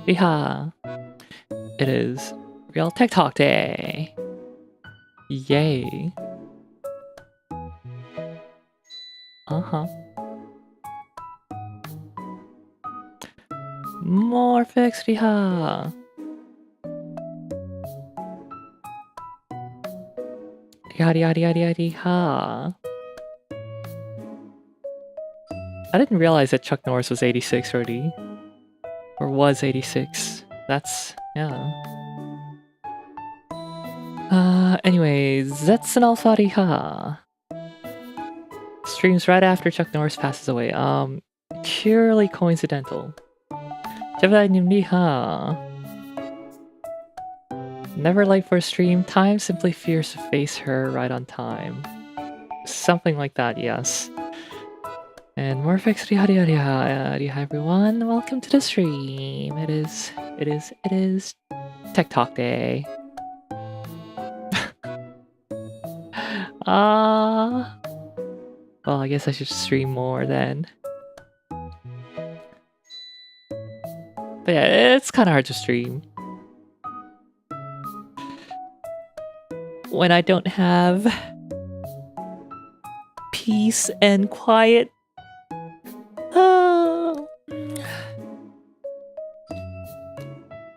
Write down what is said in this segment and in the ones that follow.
Iha. It is Rielle Tech Talk Day. Yay. Uh-huh. More fixed, Riha. Yada yada yada yada ha. I didn't realize that Chuck Norris was 86 already. Or was 86. That's... yeah. Anyways, Zetsun Alfariha. Streams right after Chuck Norris passes away. Purely coincidental. Jebdainim Niha. Never late for a stream. Time simply fears to face her right on time. Something like that, yes. And Morphix Riha everyone. Welcome to the stream. It is Tech Talk Day. Well, I guess I should stream more then. But yeah, it's kind of hard to stream when I don't have peace and quiet.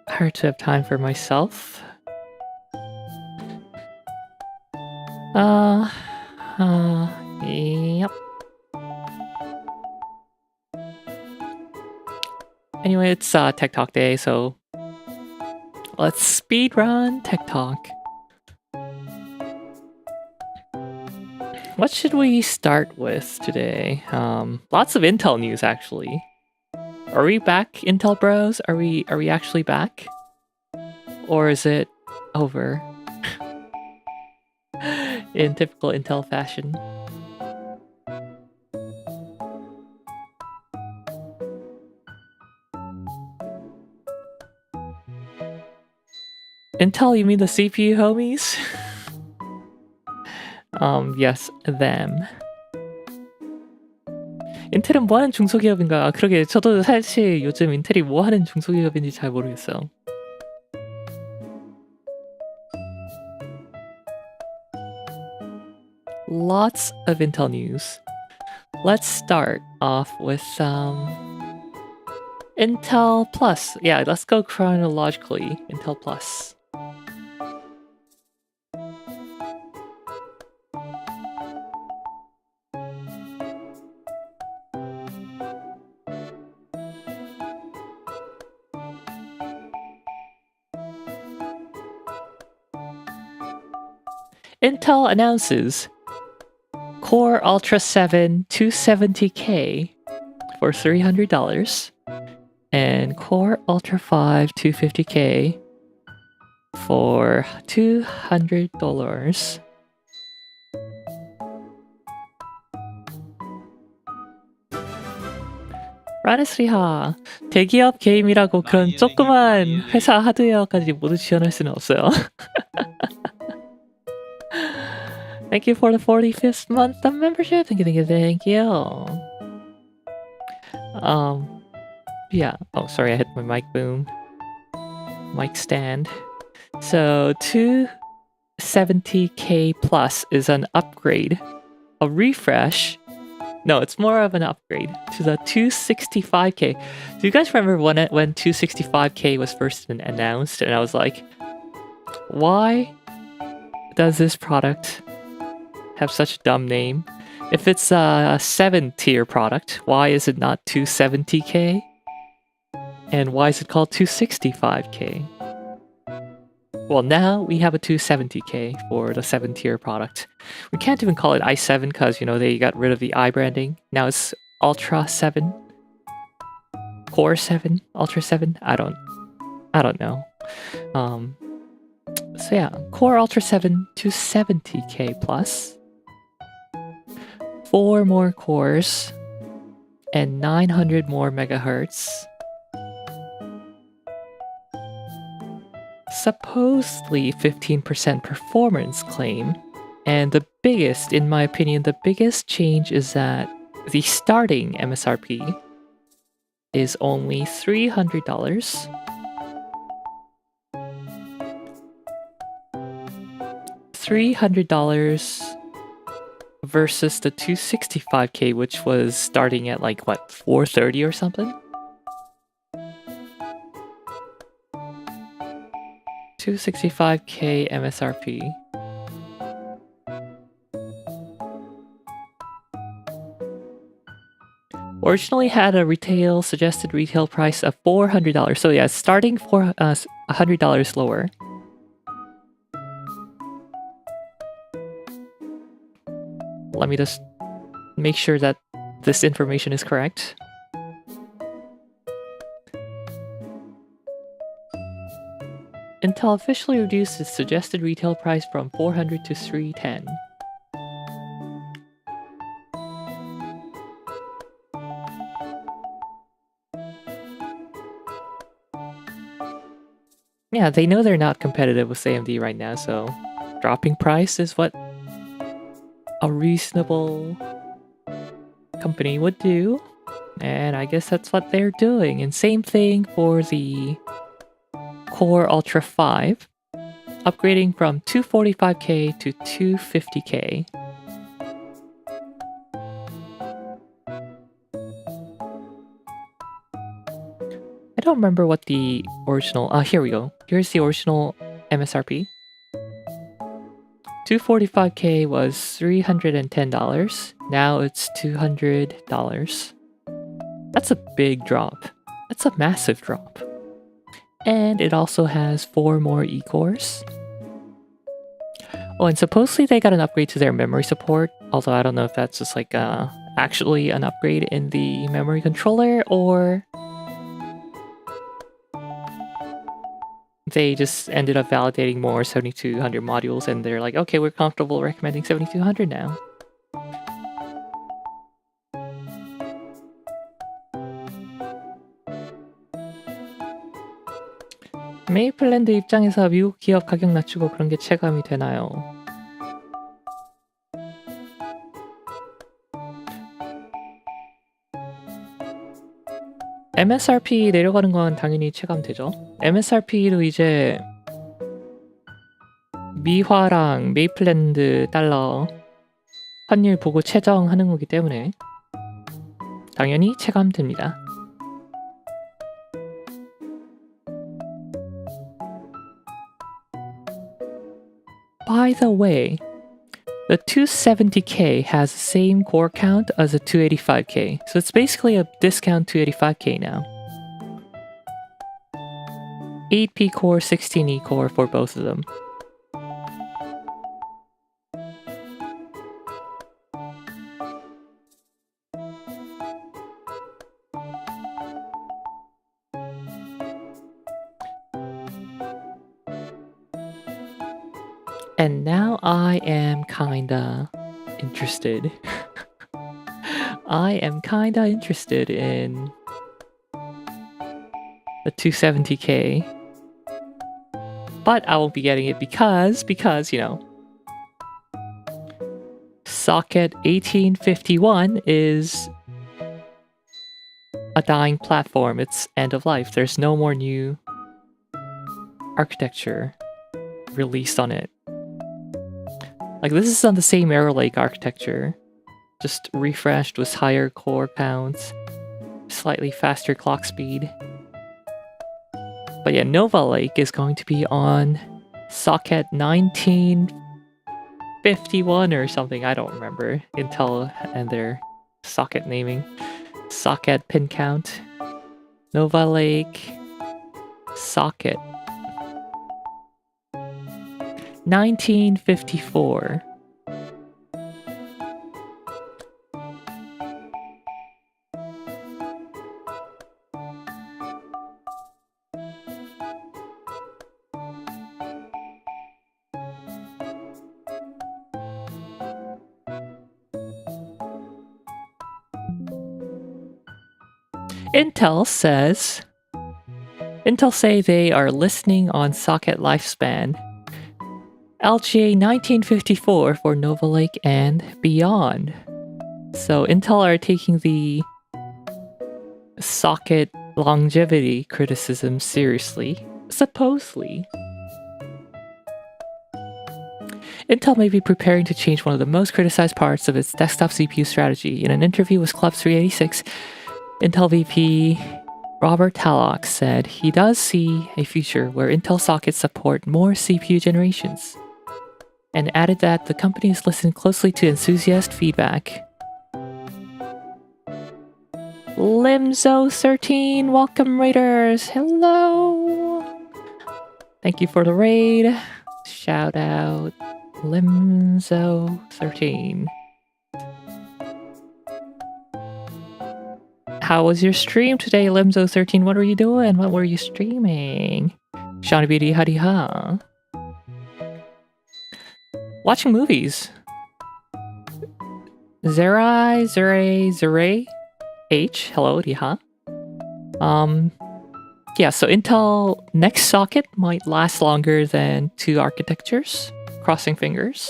Hard to have time for myself. Yep. Anyway, it's Tech Talk Day, so let's speedrun Tech Talk. What should we start with today? Lots of Intel news, actually. Are we back, Intel bros? Are we actually back? Or is it over? In typical Intel fashion. Intel, you mean the CPU homies? Yes, them. 인텔은 뭐 하는 중소기업인가? 그러게, 저도 사실 요즘 인텔이 뭐 하는 중소기업인지 잘 모르겠어요. Lots of Intel news. Let's start off with Intel Plus. Yeah, let's go chronologically. Intel Plus. Intel announces Core Ultra 7 270K for $300 and Core Ultra 5 250K for $200. 라네스리하, 대기업 게임이라고 그런 조그만 회사 하드웨어까지 모두 지원할 수는 없어요. Thank you for the 45th month of membership. Thank you. Yeah. Oh, sorry, I hit my mic boom. Mic stand. So 270K plus is an upgrade, a refresh. No, it's more of an upgrade to the 265K. Do you guys remember when 265K was first announced? And I was like, why does this product have such a dumb name? If it's a 7-tier product, why is it not 270K? And why is it called 265K? Well, now we have a 270K for the 7-tier product. We can't even call it i7 because, you know, they got rid of the i branding. Now it's Ultra 7, Core 7, Ultra 7. I don't know. So yeah, Core Ultra 7 270K plus. 4 more cores and 900 more megahertz. supposedly 15% performance claim. And the biggest, in my opinion, the biggest change is that the starting MSRP is only $300. $300 versus the 265K, which was starting at like what, $430 or something? 265K MSRP. Originally had a suggested retail price of $400. So yeah, starting for $100 lower. Let me just make sure that this information is correct. Intel officially reduced its suggested retail price from $400 to $310. Yeah, they know they're not competitive with AMD right now, so dropping price is what a reasonable company would do. And I guess that's what they're doing. And same thing for the Core Ultra 5, upgrading from 245K to 250K. I don't remember what the original... here we go. Here's the original MSRP. 245K was $310. Now it's $200. That's a big drop. That's a massive drop. And it also has 4 more E-cores. Oh, and supposedly they got an upgrade to their memory support. Although I don't know if that's just like actually an upgrade in the memory controller, or they just ended up validating more 7200 modules and they're like, okay, we're comfortable recommending 7200 now. 메이플랜드 입장에서 미국 기업 가격 낮추고 그런 게 체감이 되나요? MSRP 내려가는 건 당연히 체감되죠. MSRP도 이제 미화랑 메이플랜드 달러 환율 보고 채정하는 거기 때문에 당연히 체감됩니다. By the way, the 270K has the same core count as the 285K, so it's basically a discount 285K now. 8P core, 16E core for both of them. And now I am kinda interested. I am kinda interested in the 270K. But I won't be getting it because, you know, socket 1851 is a dying platform. It's end of life. There's no more new architecture released on it. Like, this is on the same Arrow Lake architecture, just refreshed with higher core counts, slightly faster clock speed. But yeah, Nova Lake is going to be on socket 1951 or something, I don't remember. Intel and their socket naming. Socket pin count. Nova Lake. Socket. 1954. Intel says Intel say they are listening on socket lifespan. LGA 1954 for Nova Lake and beyond. So Intel are taking the socket longevity criticism seriously, supposedly. Intel may be preparing to change one of the most criticized parts of its desktop CPU strategy. In an interview with Club 386, Intel VP Robert Tallock said he does see a future where Intel sockets support more CPU generations, and added that the company is listening closely to enthusiast feedback. Limzo13, welcome raiders. Hello. Thank you for the raid. Shout out Limzo13. How was your stream today, Limzo13? What were you doing? What were you streaming? Shawnee Beauty, huddy ha. Watching movies. Zerai H. Hello, Diha. Yeah, so Intel next socket might last longer than 2 architectures. Crossing fingers.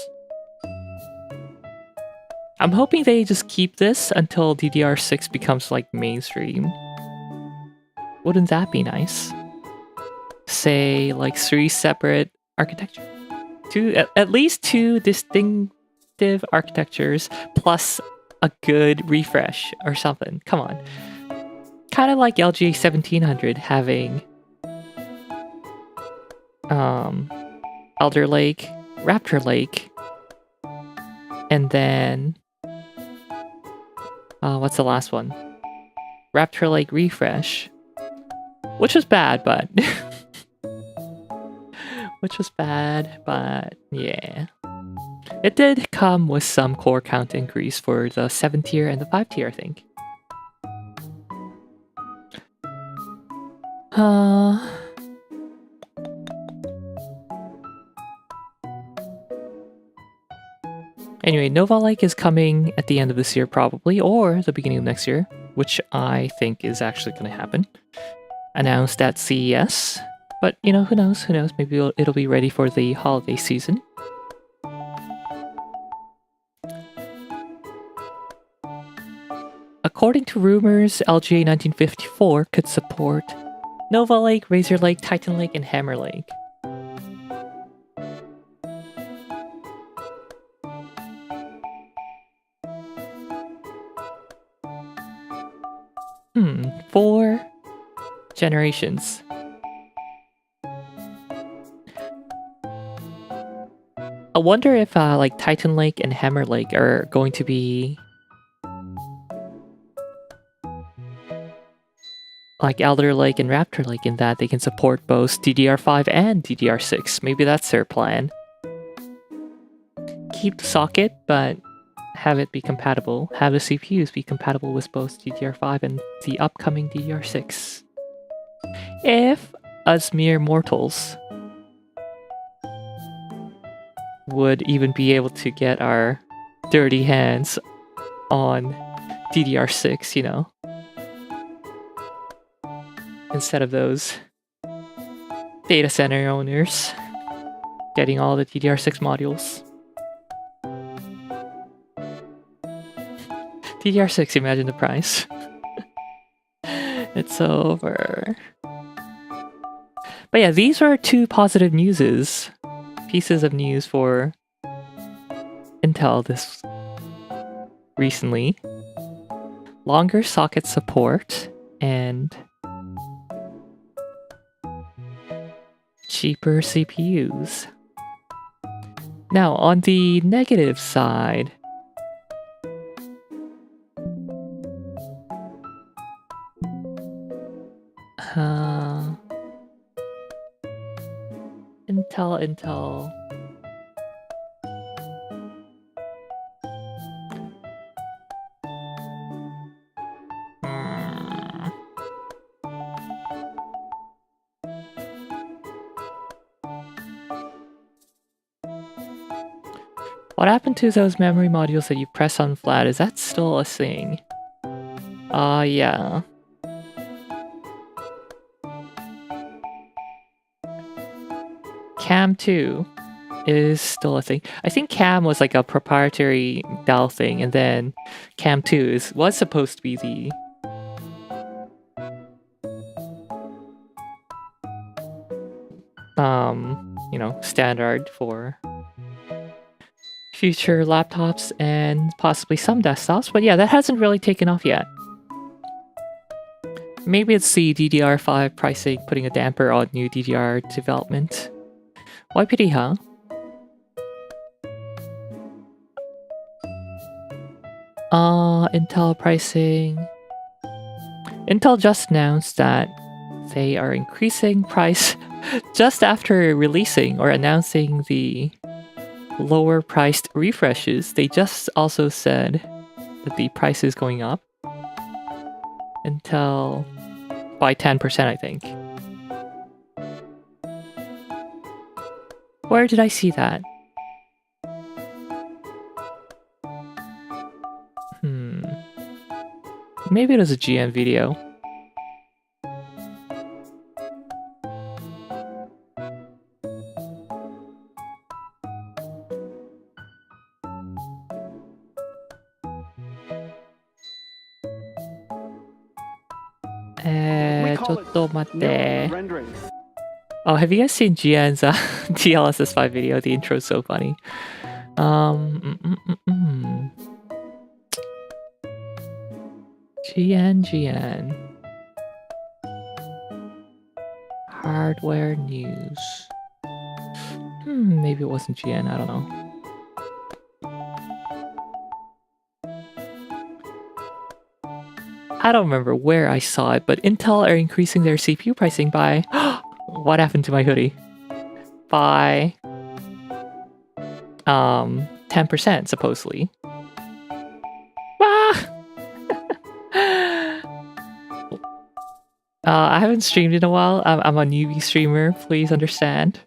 I'm hoping they just keep this until DDR6 becomes like mainstream. Wouldn't that be nice? Say like 3 separate architectures. At least 2 distinctive architectures plus a good refresh or something. Come on. Kind of like LGA 1700 having Elder Lake, Raptor Lake, and then what's the last one? Raptor Lake Refresh, which was bad, but yeah. It did come with some core count increase for the 7 tier and the 5 tier, I think. Anyway, Nova Lake is coming at the end of this year probably, or the beginning of next year, which I think is actually going to happen. Announced at CES, but you know, who knows, maybe it'll be ready for the holiday season. According to rumors, LGA 1954 could support Nova Lake, Razor Lake, Titan Lake, and Hammer Lake. 4 generations. I wonder if like Titan Lake and Hammer Lake are going to be like Elder Lake and Raptor Lake in that they can support both DDR5 and DDR6. Maybe that's their plan. Keep the socket, but have it be compatible. Have the CPUs be compatible with both DDR5 and the upcoming DDR6. If us mere mortals would even be able to get our dirty hands on DDR6, you know, instead of those data center owners getting all the DDR6 modules. DDR6, imagine the price. It's over. But yeah, these were 2 positive pieces of news for Intel this recently. Longer socket support and cheaper CPUs. Now, on the negative side, Intel. What happened to those memory modules that you press on flat? Is that still a thing? Yeah. Cam 2 is still a thing. I think Cam was like a proprietary Dell thing, and then Cam 2 was supposed to be the standard for future laptops and possibly some desktops. But yeah, that hasn't really taken off yet. Maybe it's the DDR5 pricing putting a damper on new DDR development. Why pity, huh? Intel pricing. Intel just announced that they are increasing price just after releasing or announcing the lower priced refreshes. They just also said that the price is going up until by 10%, I think. Where did I see that? Maybe it was a GM video. Oh, have you guys seen GN's DLSS5 video? The intro is so funny. GN. Hardware news. Maybe it wasn't GN, I don't know. I don't remember where I saw it, but Intel are increasing their CPU pricing by... What happened to my hoodie? By... 10%, supposedly. I haven't streamed in a while. I'm a newbie streamer, please understand.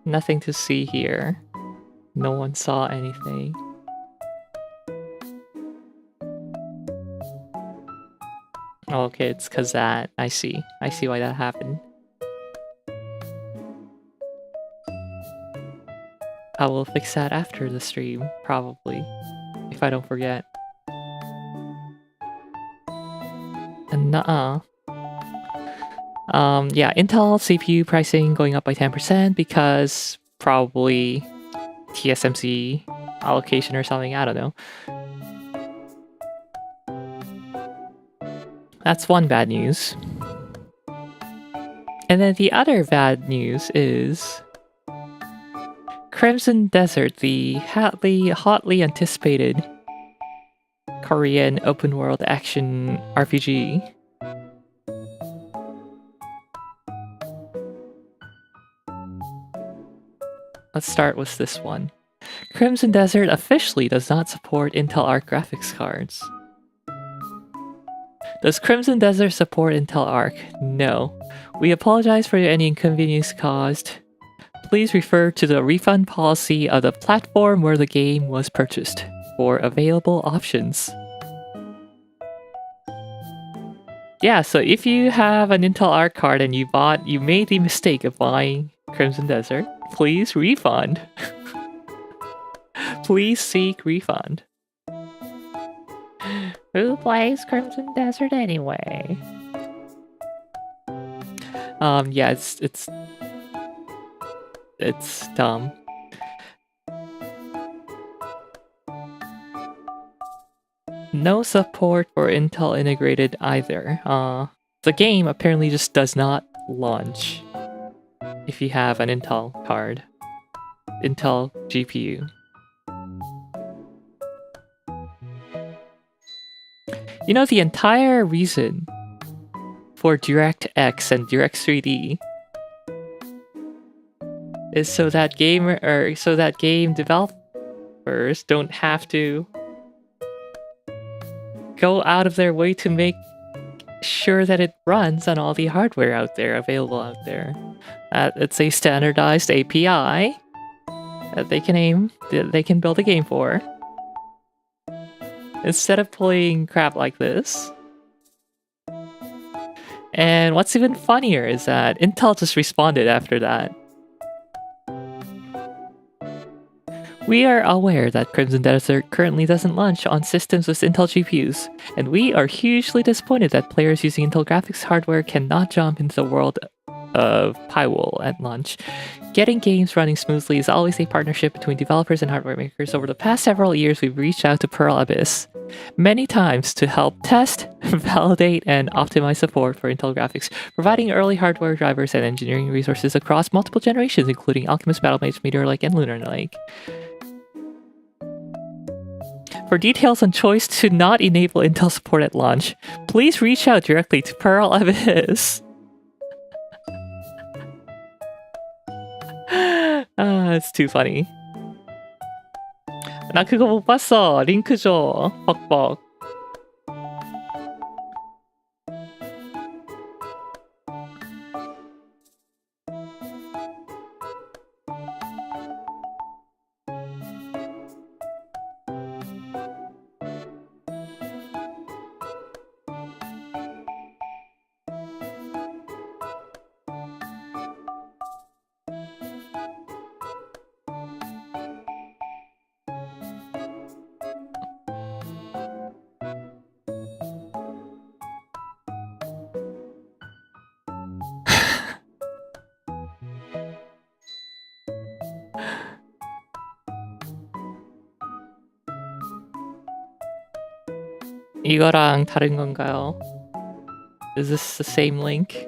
Nothing to see here. No one saw anything. Okay, it's cause that. I see why that happened. I will fix that after the stream, probably, if I don't forget. Yeah, Intel CPU pricing going up by 10% because probably TSMC allocation or something, I don't know. That's one bad news. And then the other bad news is Crimson Desert, the hotly anticipated Korean open world action RPG. Let's start with this one. Crimson Desert officially does not support Intel Arc graphics cards. Does Crimson Desert support Intel Arc? No. We apologize for any inconvenience caused. Please refer to the refund policy of the platform where the game was purchased for available options. Yeah, so if you have an Intel Arc card and you made the mistake of buying Crimson Desert, please refund. Please seek refund. Who plays Crimson Desert anyway? Yeah, it's dumb. No support for Intel integrated either. The game apparently just does not launch if you have an Intel card. Intel GPU. You know, the entire reason for DirectX and Direct3D is so that game developers don't have to go out of their way to make sure that it runs on all the hardware available out there. It's a standardized API that they can build a game for. Instead of playing crap like this. And what's even funnier is that Intel just responded after that. We are aware that Crimson Desert currently doesn't launch on systems with Intel GPUs, and we are hugely disappointed that players using Intel graphics hardware cannot jump into the world of Pywall at launch. Getting games running smoothly is always a partnership between developers and hardware makers. Over the past several years, we've reached out to Pearl Abyss many times to help test, validate, and optimize support for Intel graphics, providing early hardware drivers and engineering resources across multiple generations, including Alchemist, Battle Mage, Meteor Lake, and Lunar Lake. For details on choice to not enable Intel support at launch, please reach out directly to Pearl Abyss. It's too funny. 나 그거 못 봤어. 링크 줘. 벅벅. 이거랑 다른 건가요? Is this the same link?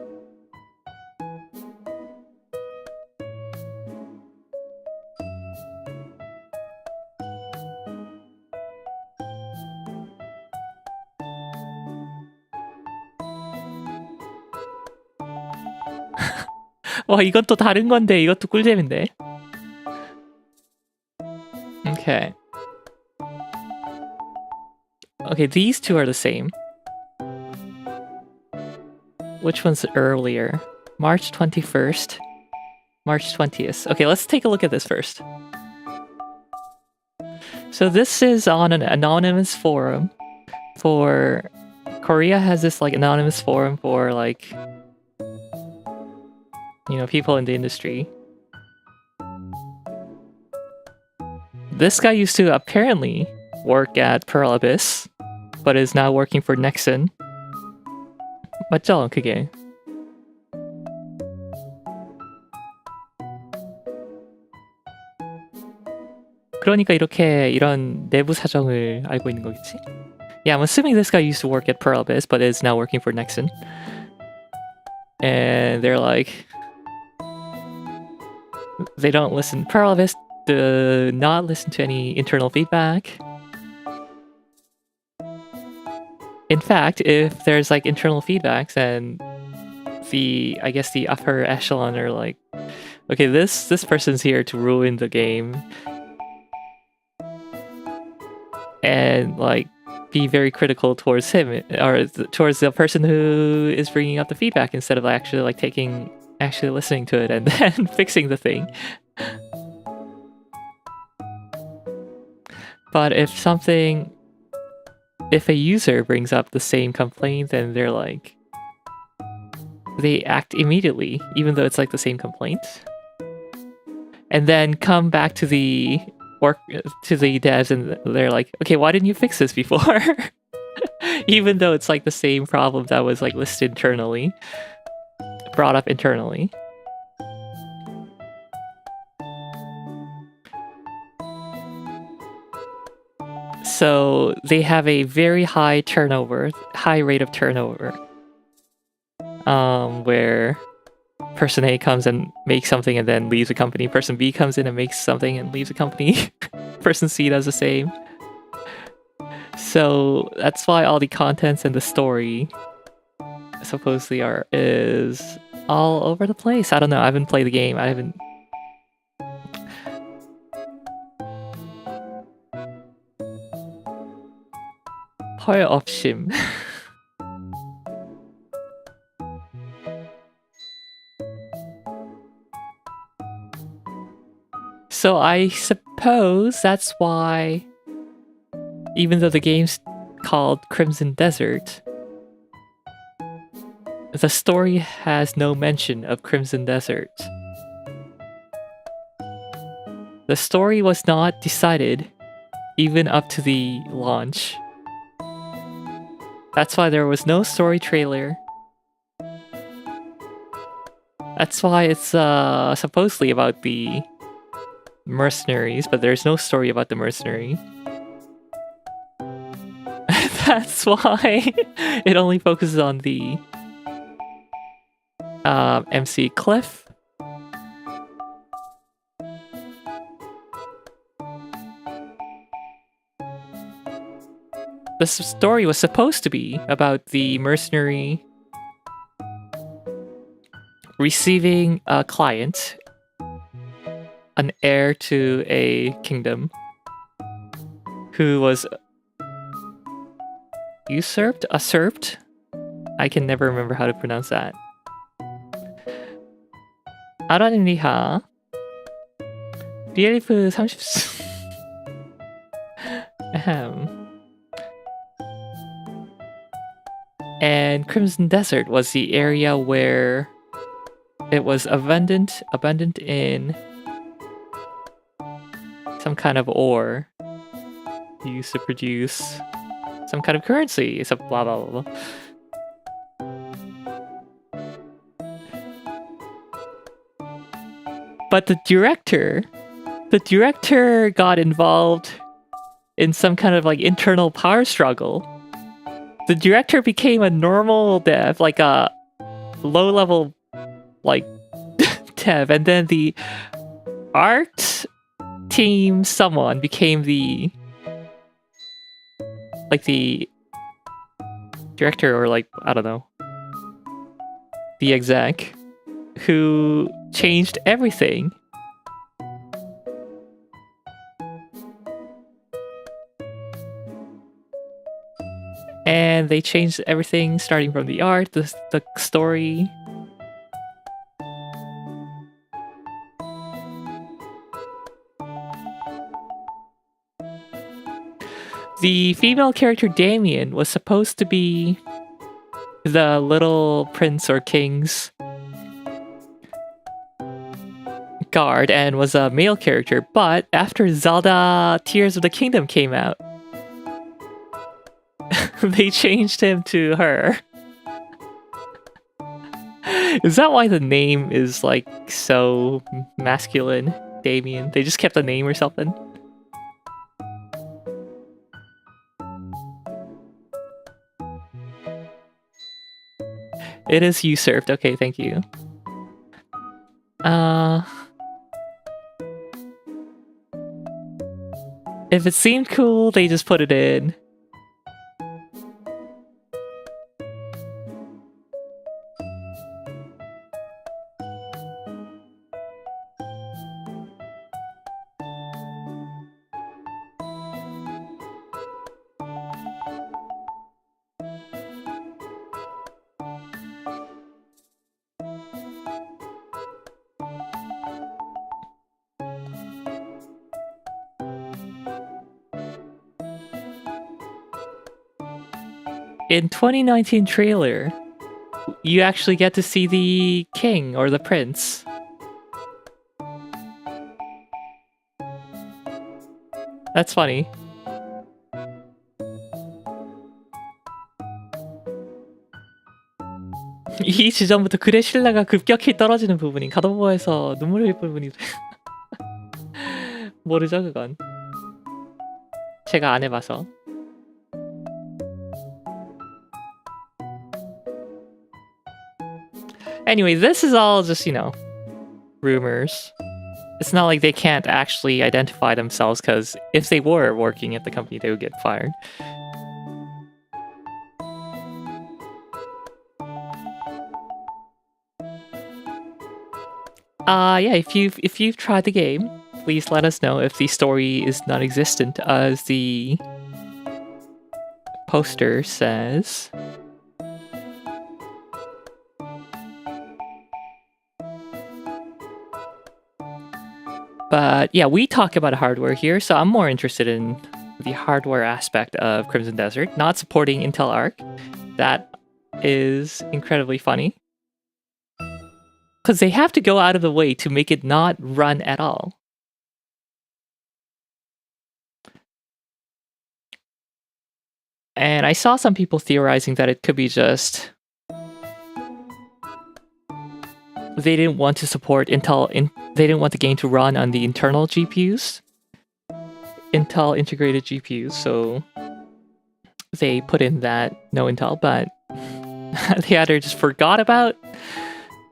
와, 이건 또 다른 건데 이것도 꿀잼인데. Okay. Okay, these two are the same. Which one's earlier? March 21st, March 20th. Okay, let's take a look at this first. So this is on an anonymous forum for... Korea has this like anonymous forum for like, you know, people in the industry. This guy used to apparently work at Pearl Abyss, but is now working for Nexon. 맞죠, 그게? 그러니까 이런 내부 사정을 알고 있는 거겠지? Yeah, I'm assuming this guy used to work at Pearl Abyss, but is now working for Nexon. And they're like... They don't listen. Pearl Abyss do not listen to any internal feedback. In fact, if there's like internal feedbacks, then I guess the upper echelon are like, okay, this person's here to ruin the game, and like be very critical towards him or towards the person who is bringing up the feedback instead of actually like actually listening to it and then fixing the thing. But if a user brings up the same complaint, then they're like, they act immediately, even though it's like the same complaint, and then come back to the devs and they're like, okay, why didn't you fix this before? Even though it's like the same problem that was like listed internally, brought up internally. So they have a very high rate of turnover, where person A comes and makes something and then leaves the company. Person B comes in and makes something and leaves the company. Person C does the same. So that's why all the contents and the story supposedly is all over the place. I don't know. I haven't played the game. I haven't. 헐 없심. So I suppose that's why, even though the game's called Crimson Desert, the story has no mention of Crimson Desert. The story was not decided even up to the launch. That's why there was no story trailer. That's why it's supposedly about the mercenaries, but there's no story about the mercenary. That's why it only focuses on the MC Cliff. The story was supposed to be about the mercenary receiving a client, an heir to a kingdom, who was usurped? I can never remember how to pronounce that. 아라님리하 리엘프 30... And Crimson Desert was the area where it was abundant in some kind of ore used to produce some kind of currency. So blah blah blah blah. But the director got involved in some kind of like internal power struggle. The director became a normal dev, like a low-level like dev, and then the art team someone became the director, or like, I don't know, the exec, who changed everything. And they changed everything, starting from the art, the story. The female character Damien was supposed to be the little prince or king's guard and was a male character, but after Zelda Tears of the Kingdom came out, they changed him to her. Is that why the name is like so masculine, Damien? They just kept the name or something? It is usurped. Okay, thank you. If it seemed cool, they just put it in. In 2019 trailer, you actually get to see the king or the prince. That's funny. 이 지점부터 글의 신뢰가 급격히 떨어지는 부분인 갓오버에서 눈물 흘릴 부분이 모르죠 그건. 제가 안 해봐서. Anyway, this is all just, you know, rumors. It's not like they can't actually identify themselves, because if they were working at the company, they would get fired. Yeah, if you've tried the game, please let us know if the story is non-existent, as the poster says. But yeah, we talk about hardware here, so I'm more interested in the hardware aspect of Crimson Desert, not supporting Intel Arc. That is incredibly funny. Because they have to go out of the way to make it not run at all. And I saw some people theorizing that it could be just they didn't want to support Intel. They didn't want the game to run on the internal GPUs, Intel integrated GPUs. So they put in that no Intel, but they either just forgot about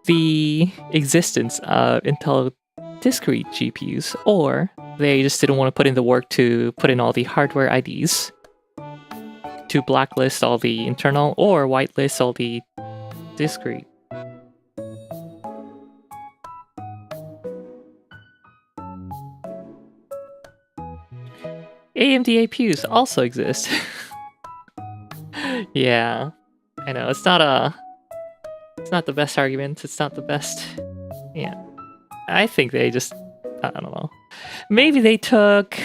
the existence of Intel discrete GPUs, or they just didn't want to put in the work to put in all the hardware IDs to blacklist all the internal or whitelist all the discrete. AMD APUs also exist. Yeah, I know it's not the best argument. It's not the best. Yeah, I think they just, I don't know. Maybe they took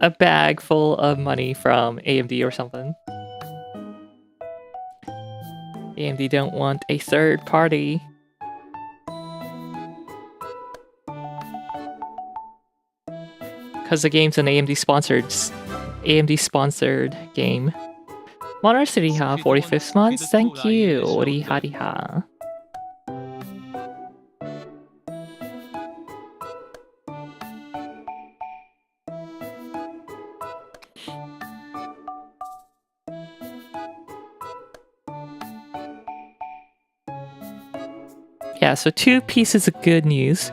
a bag full of money from AMD or something. AMD don't want a third party. Because the game's an AMD sponsored game. Monarch City ha 45th month, thank you. Orihariha. Yeah, so 2 pieces of good news.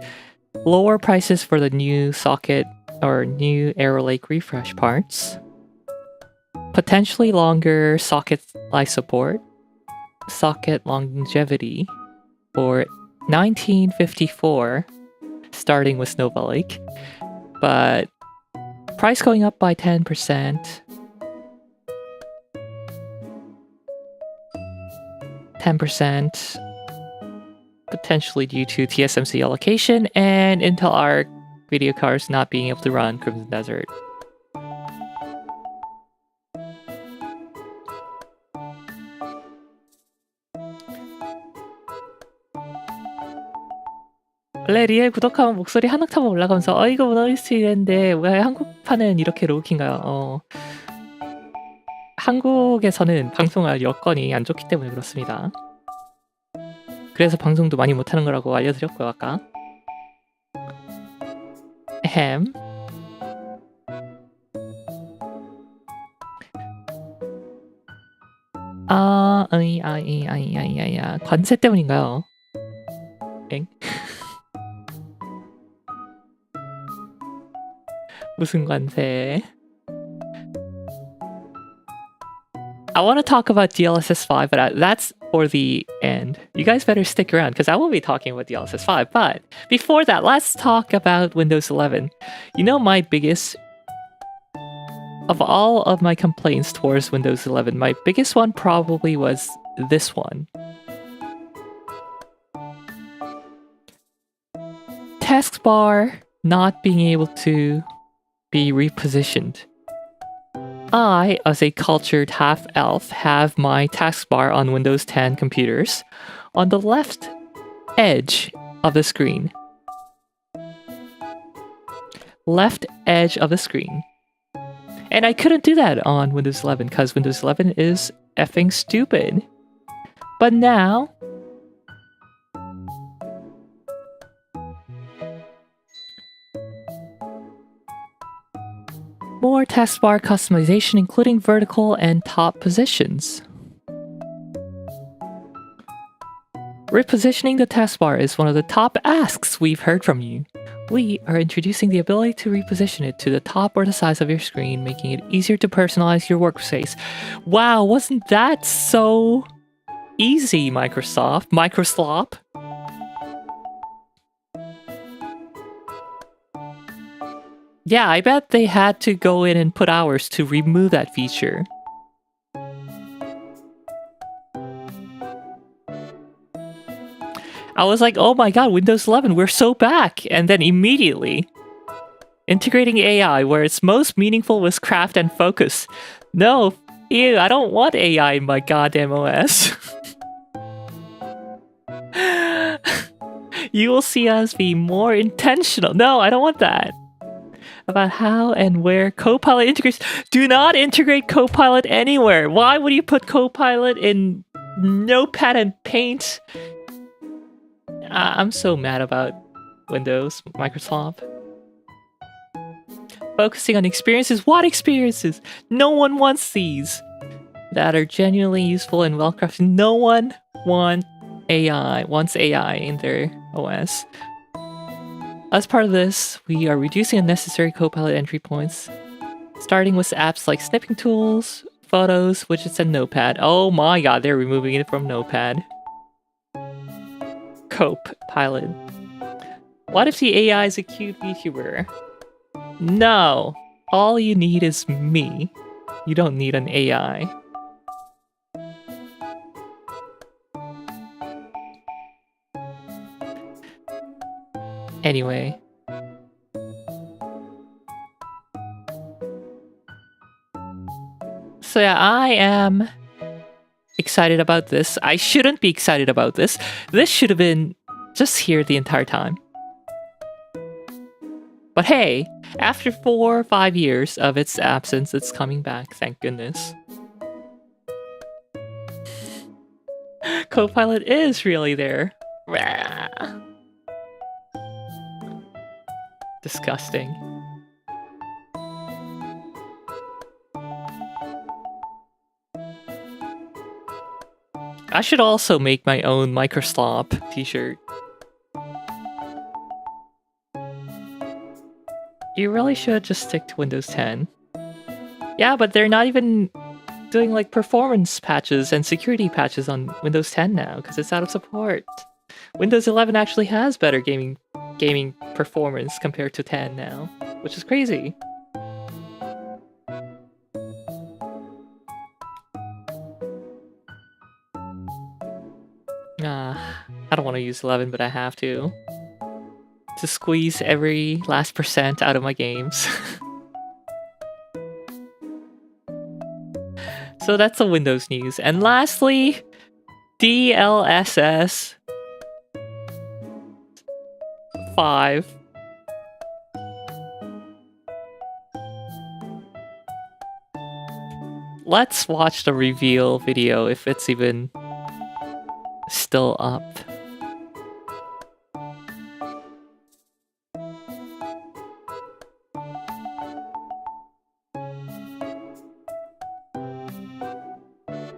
Lower prices for the new socket or new Arrow Lake refresh parts. Potentially longer socket life support. Socket longevity for 1954, starting with Snowball Lake. But price going up by 10%. 10%. Potentially due to TSMC allocation and Intel Arc video cards not being able to run Crimson Desert. 원래 리엘 구독하면 목소리 한옥탑 올라가면서 이거 모노리스트 이랬는데 왜 한국판은 이렇게 로우킨가요? 한국에서는 방송할 여건이 안 좋기 때문에 그렇습니다. 그래서 방송도 많이 못하는 거라고 알려드렸고요, 아까. 햄. 관세 때문인가요? 엥? 무슨 관세? I want to talk about DLSS 5, but that's for the end. You guys better stick around because I will be talking about DLSS 5. But before that, let's talk about Windows 11. You know, my biggest of all of my complaints towards Windows 11, my biggest one probably was this one. Taskbar not being able to be repositioned. I, as a cultured half-elf, have my taskbar on Windows 10 computers on the left edge of the screen. Left edge of the screen. And I couldn't do that on Windows 11 because Windows 11 is effing stupid. But now, more taskbar customization, including vertical and top positions. Repositioning the taskbar is one of the top asks we've heard from you. We are introducing the ability to reposition it to the top or the size of your screen, making it easier to personalize your workspace. Wow, wasn't that so easy, Microsoft? Microslop? Yeah, I bet they had to go in and put hours to remove that feature. I was like, oh my god, Windows 11, we're so back. And then immediately, integrating AI where its most meaningful was craft and focus. No, ew, I don't want AI in my goddamn OS. You will see us be more intentional. No, I don't want that. About how and where Copilot integrates. Do not integrate Copilot anywhere. Why would you put Copilot in Notepad and Paint? I'm so mad about Windows, Microsoft. Focusing on experiences. What experiences? No one wants these. That are genuinely useful and well crafted. No one wants AI in their OS. As part of this, we are reducing unnecessary Copilot entry points, starting with apps like snipping tools, photos, widgets, and Notepad. Oh my god, they're removing it from Notepad. Copilot. What if the AI is a cute VTuber? No. All you need is me. You don't need an AI. Anyway. So yeah, I am excited about this. I shouldn't be excited about this. This should have been just here the entire time. But hey, after 4 or 5 years of its absence, it's coming back, thank goodness. Copilot is really there. Disgusting. I should also make my own Microslop t-shirt. You really should just stick to Windows 10. Yeah, but they're not even doing like performance patches and security patches on Windows 10 now because it's out of support. Windows 11 actually has better gaming performance compared to 10 now, which is crazy. I don't want to use 11, but I have to squeeze every last % out of my games. So that's the Windows news. And lastly, DLSS 5. Let's watch the reveal video if it's even still up.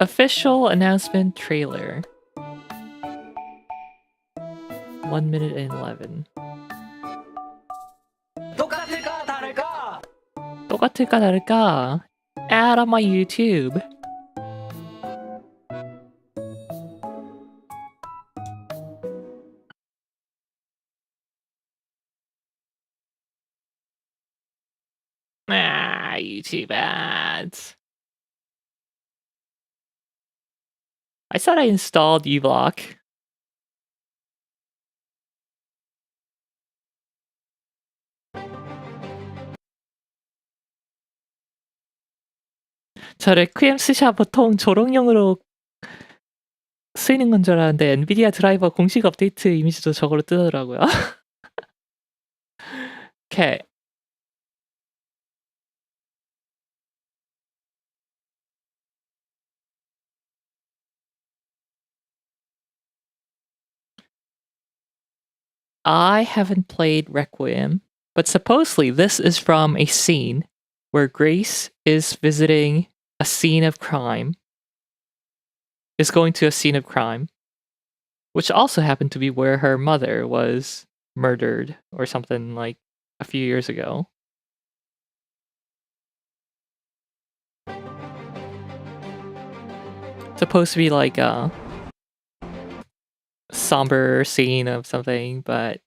Official announcement trailer. 1 minute and 11. 똑같을까 다를까? Add on my YouTube. YouTube ads. I thought I installed uBlock. 저 레퀴엠 스샷 보통 조롱용으로 쓰이는 건 줄 알았는데 엔비디아 드라이버 공식 업데이트 이미지도 저걸로 뜨더라고요. Okay. I haven't played Requiem, but supposedly this is from a scene where Grace is visiting a scene of crime. Is going to a scene of crime, which also happened to be where her mother was murdered or something like a few years ago. Supposed to be like a somber scene of something, but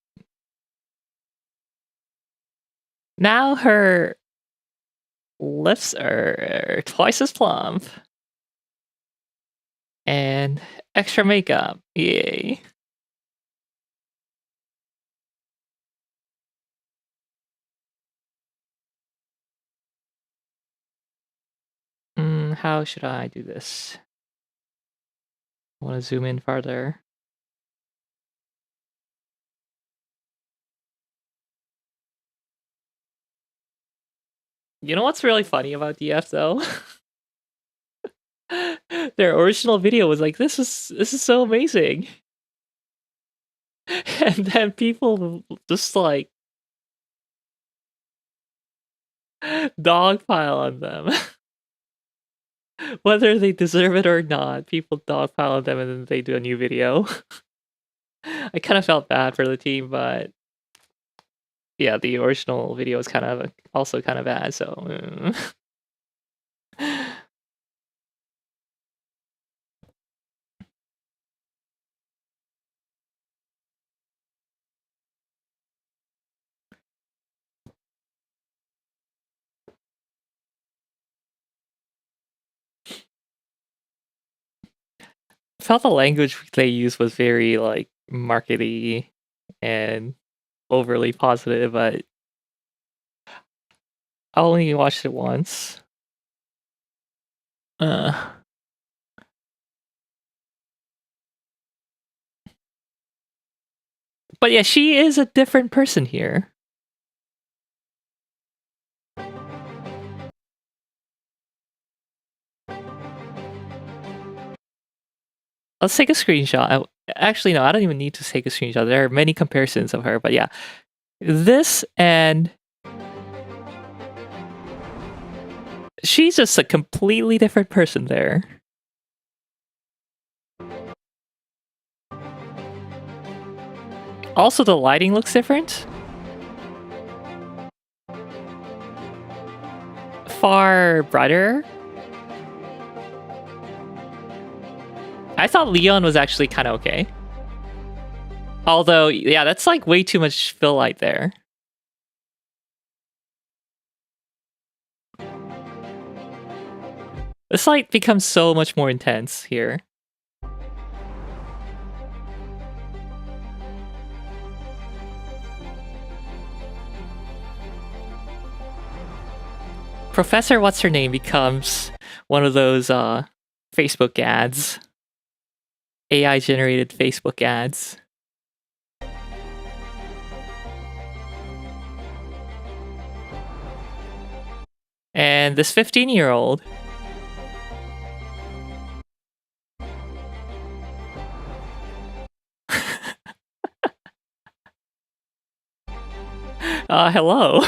now her lips are twice as plump. And extra makeup. Yay. How should I do this? I want to zoom in farther. You know what's really funny about DF though? Their original video was like, this is so amazing. And then people just like dogpile on them. Whether they deserve it or not, people dogpile on them and then they do a new video. I kind of felt bad for the team, but yeah, the original video is kind of also kind of bad, so felt the language they used was very like markety and overly positive, but I only watched it once. But yeah, she is a different person here. Let's take a screenshot. Actually, no, I don't even need to take a screenshot. There are many comparisons of her, but yeah. This and she's just a completely different person there. Also, the lighting looks different. Far brighter. I thought Leon was actually kind of okay. Although, yeah, that's like way too much fill light there. This light becomes so much more intense here. Professor What's-Her-Name becomes one of those Facebook ads. AI-generated Facebook ads. And this 15-year-old hello.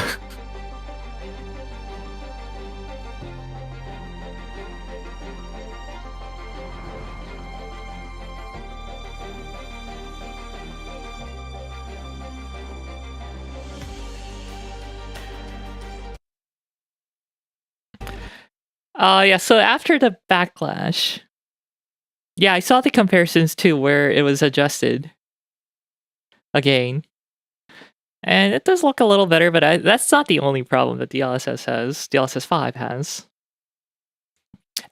Yeah, so after the backlash, yeah, I saw the comparisons too, where it was adjusted again. And it does look a little better, but that's not the only problem that DLSS has. DLSS 5 has.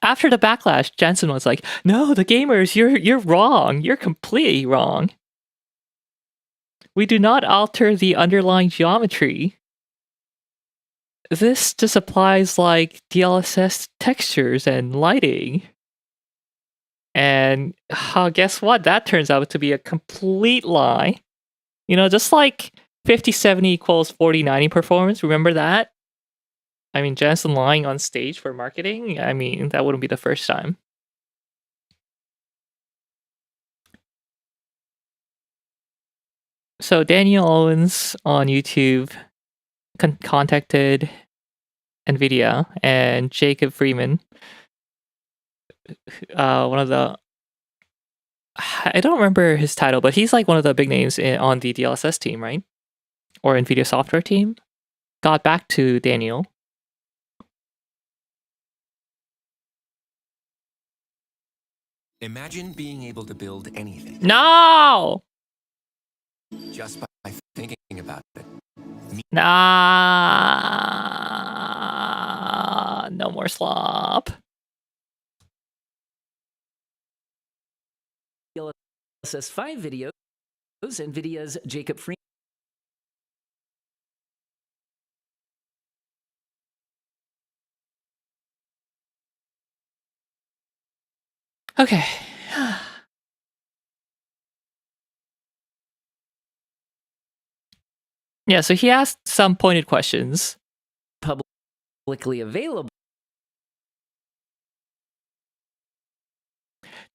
After the backlash, Jensen was like, "No, the gamers, you're wrong. You're completely wrong. We do not alter the underlying geometry. This just applies like DLSS textures and lighting." And guess what? That turns out to be a complete lie. You know, just like 50/70 equals 40/90 performance. Remember that? I mean, Jensen lying on stage for marketing? I mean, that wouldn't be the first time. So Daniel Owens on YouTube contacted NVIDIA and Jacob Freeman, one of the... I don't remember his title, but he's like one of the big names on the DLSS team, right? Or NVIDIA software team. Got back to Daniel. Imagine being able to build anything. No! Just by thinking about it. Nah, no more slop. DLSS 5 videos, NVIDIA's Jacob Freeman Okay. Yeah, so he asked some pointed questions. Publicly available.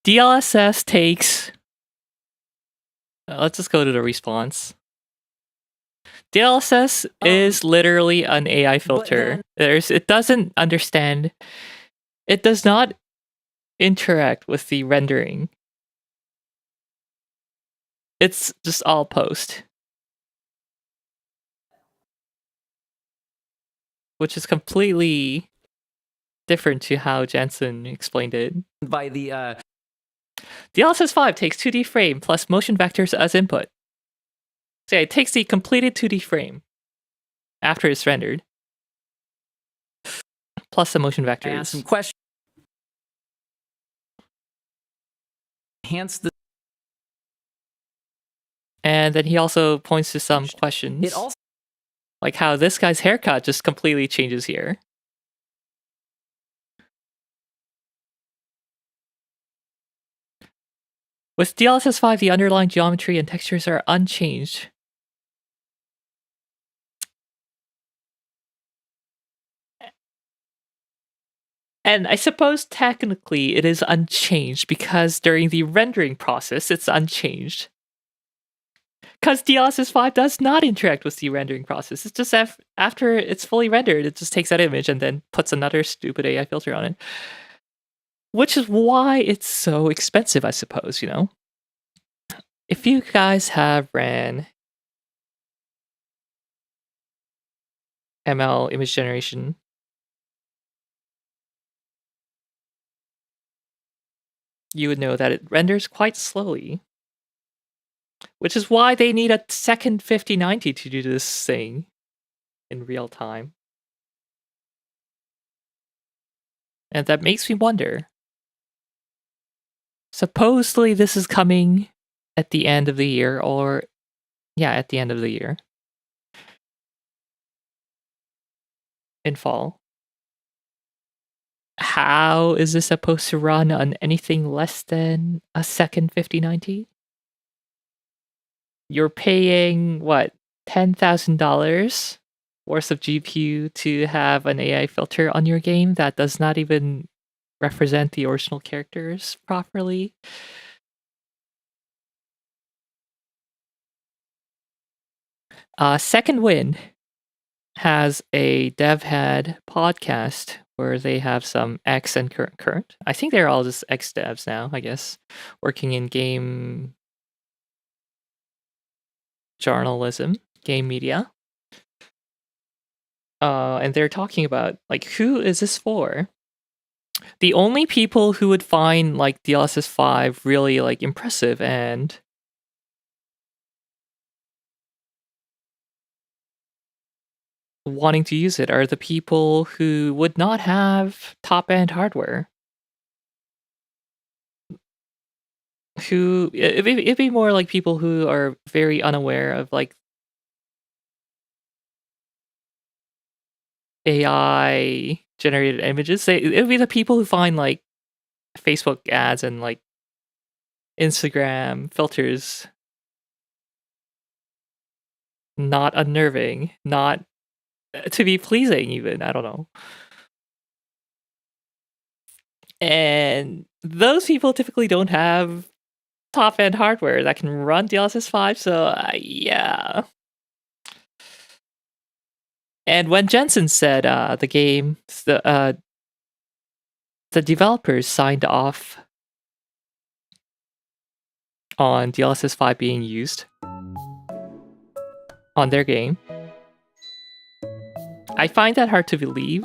DLSS takes. Let's just go to the response. DLSS is literally an AI filter. It doesn't understand. It does not interact with the rendering. It's just all post. Which is completely different to how Jensen explained it. By the DLSS 5 takes 2D frame plus motion vectors as input. So yeah, it takes the completed 2D frame after it's rendered, plus the motion vectors. ask some questions. Enhance the. And then he also points to some questions. It also. Like how this guy's haircut just completely changes here. With DLSS 5, the underlying geometry and textures are unchanged. And I suppose technically it is unchanged because during the rendering process, it's unchanged. Because DLSS 5 does not interact with the rendering process. It's just after it's fully rendered, it just takes that image and then puts another stupid AI filter on it. Which is why it's so expensive, I suppose, you know? If you guys have ran ML image generation, you would know that it renders quite slowly. Which is why they need a second 5090 to do this thing in real time. And that makes me wonder. Supposedly this is coming at the end of the year, or yeah, at the end of the year. In fall. How is this supposed to run on anything less than a second 5090? You're paying, what, $10,000 worth of GPU to have an AI filter on your game that does not even represent the original characters properly. Second Wind has a DevHead podcast where they have some ex and current. I think they're all just ex devs now, I guess, working in game journalism, game media. And they're talking about, like, who is this for? The only people who would find, like, DLSS 5 really, like, impressive and wanting to use it are the people who would not have top-end hardware. Who it'd be more like people who are very unaware of, like, AI generated images. It would be the people who find, like, Facebook ads and, like, Instagram filters not unnerving, not to be pleasing even, I don't know. And those people typically don't have top-end hardware that can run DLSS 5, so yeah. And when Jensen said the developers signed off on DLSS 5 being used on their game, I find that hard to believe.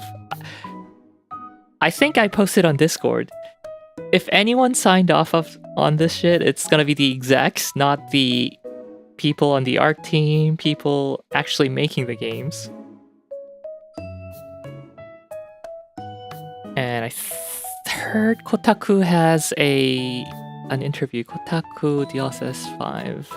I think I posted on Discord. If anyone signed off on this shit, it's gonna be the execs, not the people on the art team, people actually making the games. And I heard Kotaku has an interview. Kotaku DLSS 5.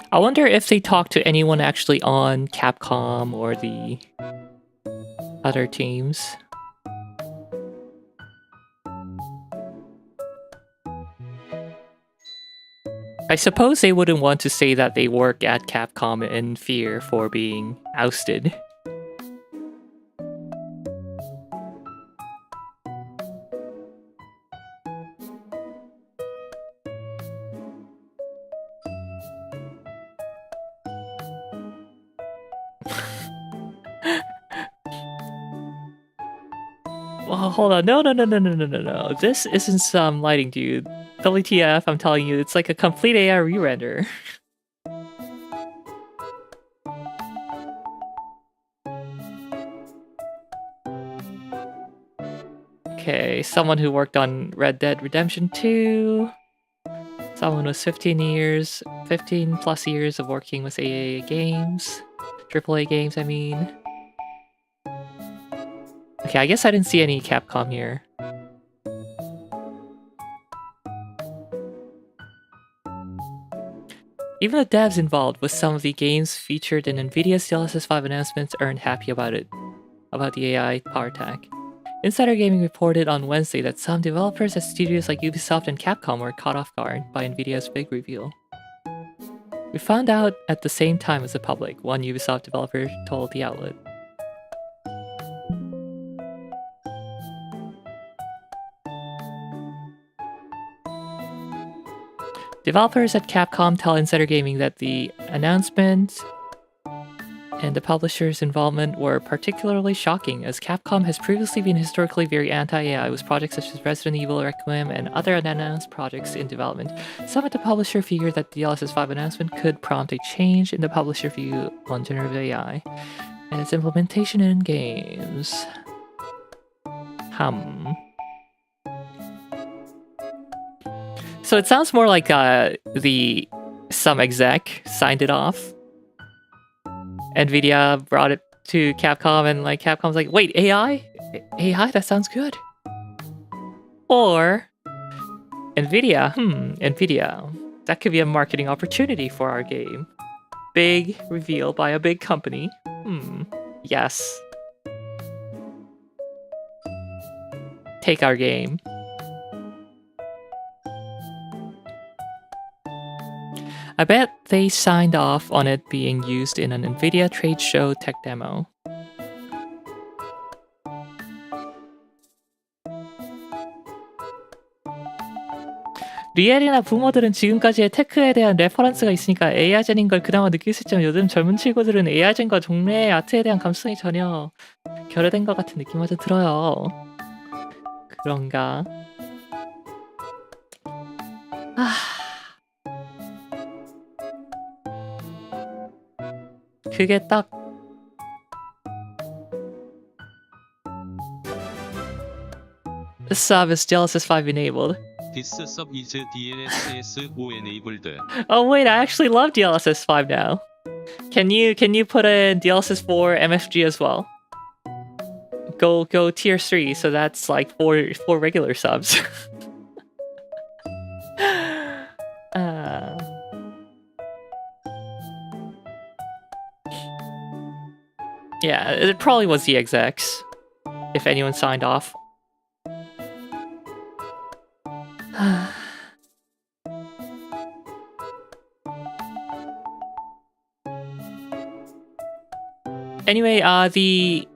I wonder if they talk to anyone actually on Capcom or the other teams. I suppose they wouldn't want to say that they work at Capcom in fear for being ousted. Well, hold on. No. This isn't some lighting, dude. WTF, I'm telling you, it's like a complete AI re-render. Okay, someone who worked on Red Dead Redemption 2. Someone with 15 plus years of working with AAA games. AAA games, I mean. Okay, I guess I didn't see any Capcom here. Even the devs involved with some of the games featured in Nvidia's DLSS 5 announcements aren't happy about it, about the AI power tech. Insider Gaming reported on Wednesday that some developers at studios like Ubisoft and Capcom were caught off guard by Nvidia's big reveal. We found out at the same time as the public, one Ubisoft developer told the outlet. Developers at Capcom tell Insider Gaming that the announcement and the publisher's involvement were particularly shocking, as Capcom has previously been historically very anti-AI with projects such as Resident Evil Requiem and other unannounced projects in development. Some at the publisher figured that the DLSS 5 announcement could prompt a change in the publisher view on generative AI and its implementation in games. So it sounds more like some exec signed it off. Nvidia brought it to Capcom, and like Capcom's like, wait, AI? AI? That sounds good. Or Nvidia, that could be a marketing opportunity for our game. Big reveal by a big company. Yes. Take our game. I bet they signed off on it being used in an Nvidia trade show tech demo. 리엘이나 부모들은 지금까지의 테크에 대한 레퍼런스가 있으니까 AI젠인 걸 그나마 느낄 수 있지만 요즘 젊은 친구들은 AI젠과 종래의 아트에 대한 감수성이 전혀 결여된 것 같은 느낌마저 들어요. 그런가? 그게 딱 sub is DLSS 5 enabled. This sub is DLSS 5 enabled. Oh wait, I actually love DLSS 5 now. Can you put in DLSS 4 MFG as well? Go tier 3, so that's like four regular subs. Yeah, it probably was the execs, if anyone signed off. Anyway, the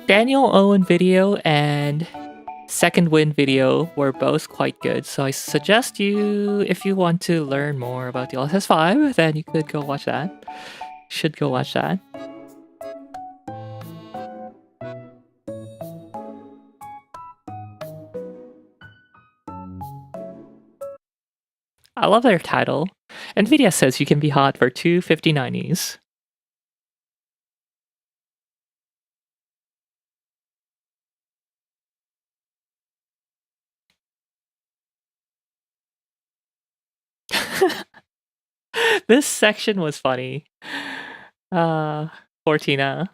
Daniel Owen video and Second Wind video were both quite good, so I suggest you, if you want to learn more about DLSS 5, then you could go watch that. Should go watch that. I love their title. Nvidia says you can be hot for 25090s. This section was funny. Fortina.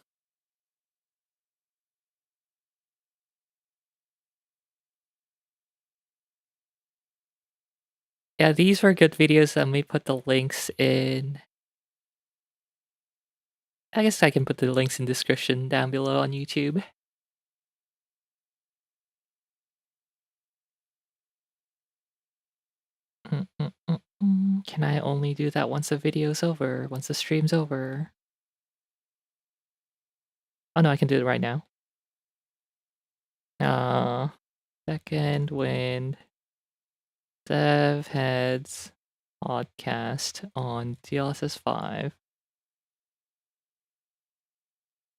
Yeah, these were good videos. Let me put the links in. I guess I can put the links in description down below on YouTube. Can I only do that once the video's over? Once the stream's over? Oh no, I can do it right now. Second wind. Dev Heads podcast on DLSS 5.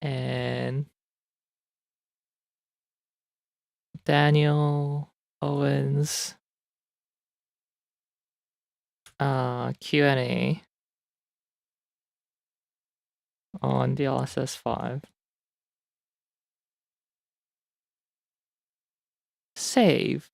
And Daniel Owens Q&A on DLSS 5. Save.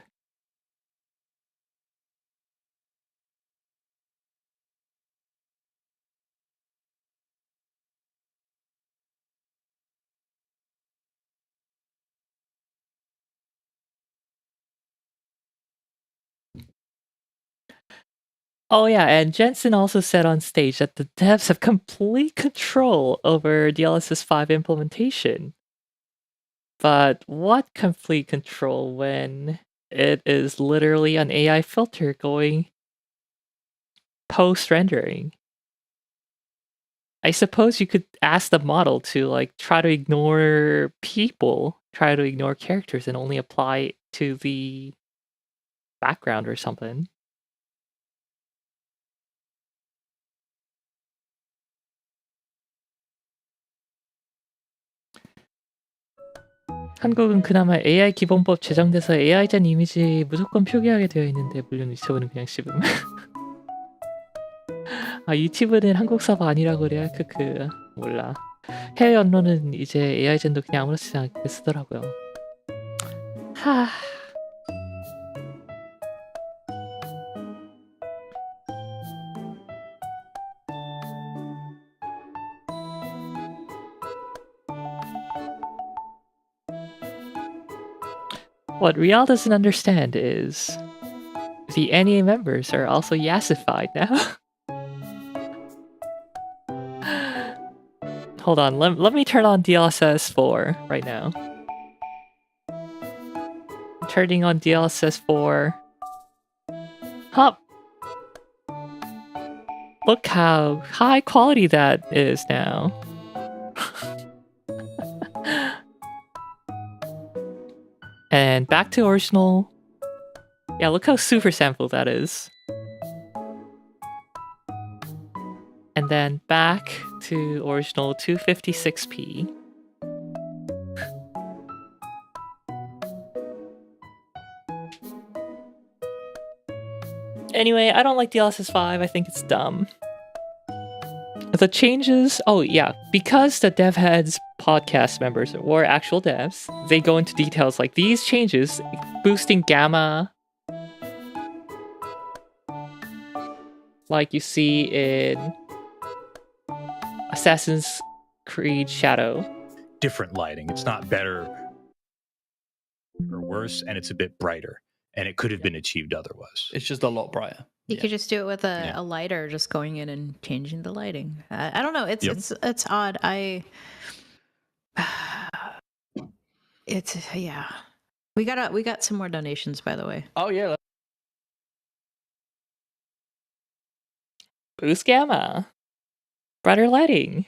Oh yeah, and Jensen also said on stage that the devs have complete control over DLSS 5 implementation. But what complete control when it is literally an AI filter going post-rendering? I suppose you could ask the model to like try to ignore people, try to ignore characters and only apply it to the background or something. 한국은 그나마 AI 기본법 제정돼서 AI전 이미지 무조건 표기하게 되어 있는데 물론 유튜브는 그냥 씹음. 아 유튜브는 한국 서버 아니라고 그래요? 크크 몰라. 해외 언론은 이제 AI전도 그냥 아무렇지 않게 쓰더라고요. 하. What Rielle doesn't understand is the NEA members are also yassified now. Hold on, let me turn on DLSS 4 right now. Turning on DLSS 4. Hop! Look how high quality that is now. And back to original. Yeah, look how super sampled that is. And then back to original 256p. Anyway, I don't like DLSS 5. I think it's dumb. The changes... Oh, yeah. Because the dev heads podcast members were actual devs, they go into details like these changes, boosting gamma, like you see in Assassin's Creed Shadow. Different lighting. It's not better or worse, and it's a bit brighter. And it could have been achieved otherwise. It's just a lot brighter. You could just do it with a lighter, just going in and changing the lighting. I don't know. It's odd. It's yeah. We got some more donations, by the way. Oh yeah. Boost gamma. Brighter lighting.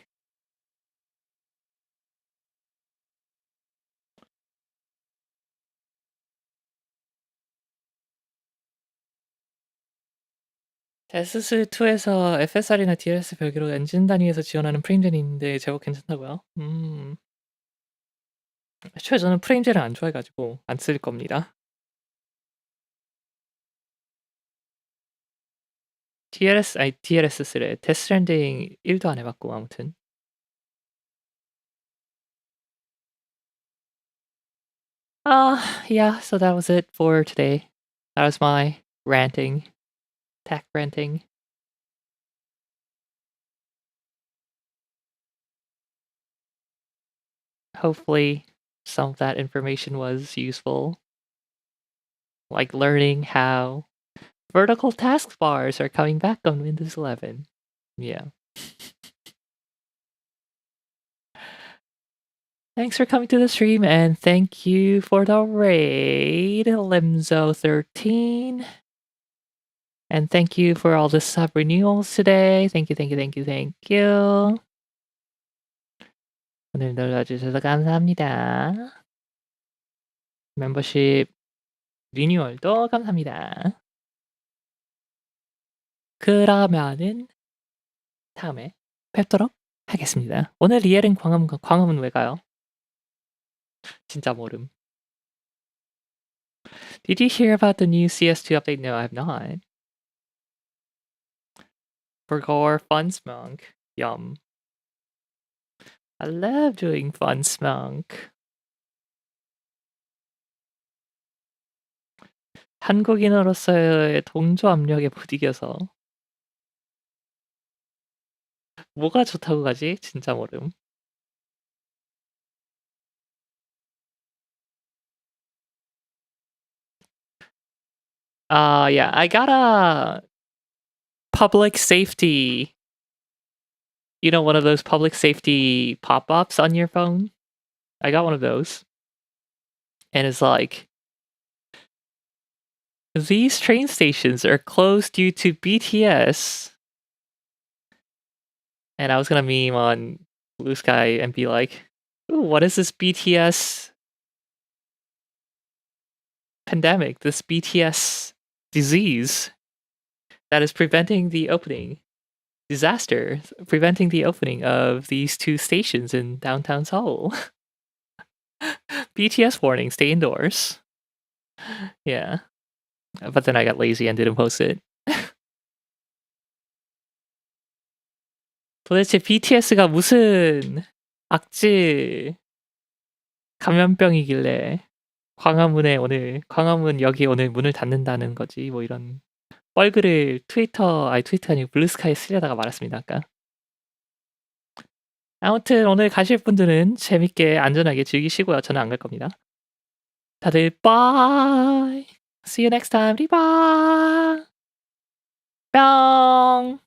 데스스2에서 FSR이나 DLS 별개로 엔진 단위에서 지원하는 프레임젠이 있는데 제법 괜찮다고요? 애초에 저는 프레임젠을 안 좋아해가지고 안 쓸 겁니다. DLS 쓰래. 데스트랜딩 1도 안 해봤고 아무튼. Yeah, so that was it for today. That was my ranting. Tech ranting. Hopefully some of that information was useful. Like learning how vertical taskbars are coming back on Windows 11. Yeah. Thanks for coming to the stream, and thank you for the raid, Limzo13. And thank you for all the sub renewals today. Thank you, thank you, thank you, thank you. 오늘 놀러주셔서 감사합니다. 멤버십 리뉴얼도 감사합니다. 그러면은 다음에 뵙도록 하겠습니다. 오늘 리엘은 광화문 왜 가요? 진짜 모름. Did you hear about the new CS2 update? No, I have not. Burgor Fun Smunk. Yum. I love doing Fun Smunk. 한국인으로서의 동조 압력에 못 이겨서 뭐가 좋다고 가지? 진짜 모름. Yeah, I got a public safety. You know, one of those public safety pop-ups on your phone? I got one of those. And it's like, these train stations are closed due to BTS. And I was gonna meme on Blue Sky and be like, ooh, what is this BTS pandemic? This BTS disease that is preventing the opening. Disaster preventing the opening of these two stations in downtown Seoul. BTS warning, stay indoors. Yeah. But then I got lazy and didn't post it. 도대체 BTS가 무슨 악질 감염병이길래 광화문역이 오늘 문을 닫는다는 거지. 뭐 이런 뻘글을 트위터 아니고 블루스카이에 쓰려다가 말았습니다, 아까. 아무튼 오늘 가실 분들은 재밌게 안전하게 즐기시고요. 저는 안 갈 겁니다. 다들 bye. See you next time. 리바. 뿅.